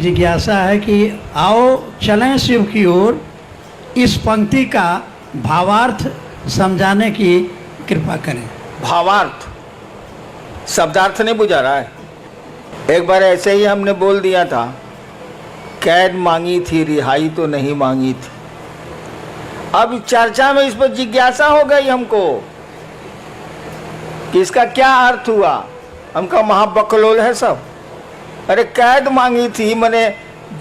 जिज्ञासा है कि आओ चलें शिव की ओर, इस पंक्ति का भावार्थ समझाने की कृपा करें। भावार्थ, शब्दार्थ नहीं बुझा रहा है। एक बार ऐसे ही हमने बोल दिया था, कैद मांगी थी रिहाई तो नहीं मांगी थी। अब चर्चा में इस पर जिज्ञासा हो गई हमको कि इसका क्या अर्थ हुआ। हमका महाबकलोल है सब। अरे कैद मांगी थी, मैंने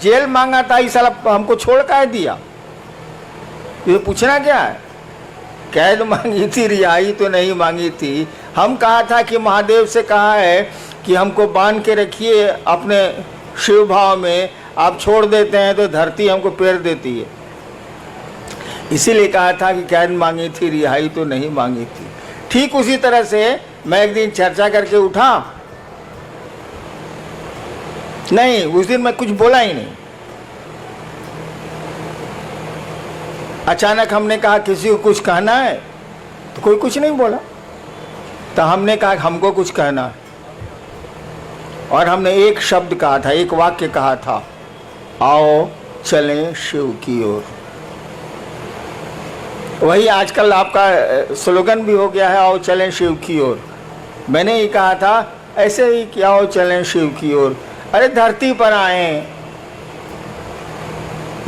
जेल मांगा था, इस साला हमको छोड़ कर दिया। ये पूछना क्या है? कैद मांगी थी रिहाई तो नहीं मांगी थी। हम कहा था कि महादेव से कहा है कि हमको बांध के रखिए अपने शिव भाव में, आप छोड़ देते हैं तो धरती हमको पेर देती है। इसीलिए कहा था कि कैद मांगी थी रिहाई तो नहीं मांगी थी। ठीक उसी तरह से मैं एक दिन चर्चा करके उठा, नहीं उस दिन मैं कुछ बोला ही नहीं। अचानक हमने कहा किसी को कुछ कहना है, तो कोई कुछ नहीं बोला। तो हमने कहा हमको कुछ कहना है, और हमने एक शब्द कहा था, एक वाक्य कहा था, आओ चलें शिव की ओर। वही आजकल आपका स्लोगन भी हो गया है, आओ चलें शिव की ओर। मैंने ही कहा था ऐसे ही कि आओ चलें शिव की ओर। अरे धरती पर आए,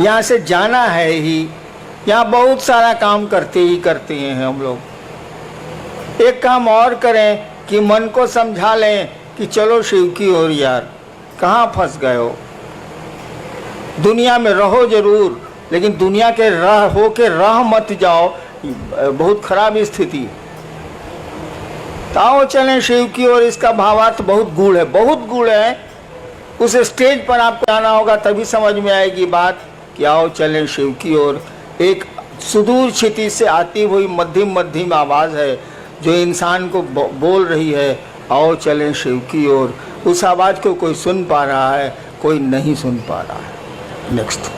यहाँ से जाना है ही, यहाँ बहुत सारा काम करते ही करते हैं हम लोग। एक काम और करें कि मन को समझा लें कि चलो शिव की ओर यार, कहाँ फंस गए हो। दुनिया में रहो जरूर, लेकिन दुनिया के हो के रह मत जाओ, बहुत खराब स्थिति। आओ चलें शिव की ओर, इसका भावार्थ बहुत गूढ़ है, बहुत गूढ़ है। उस स्टेज पर आपको आना होगा, तभी समझ में आएगी बात कि आओ चलें शिव की ओर। एक सुदूर क्षिति से आती हुई मध्यम मध्यम आवाज़ है जो इंसान को बोल रही है, आओ चलें शिव की ओर। उस आवाज़ को कोई सुन पा रहा है, कोई नहीं सुन पा रहा है। नेक्स्ट।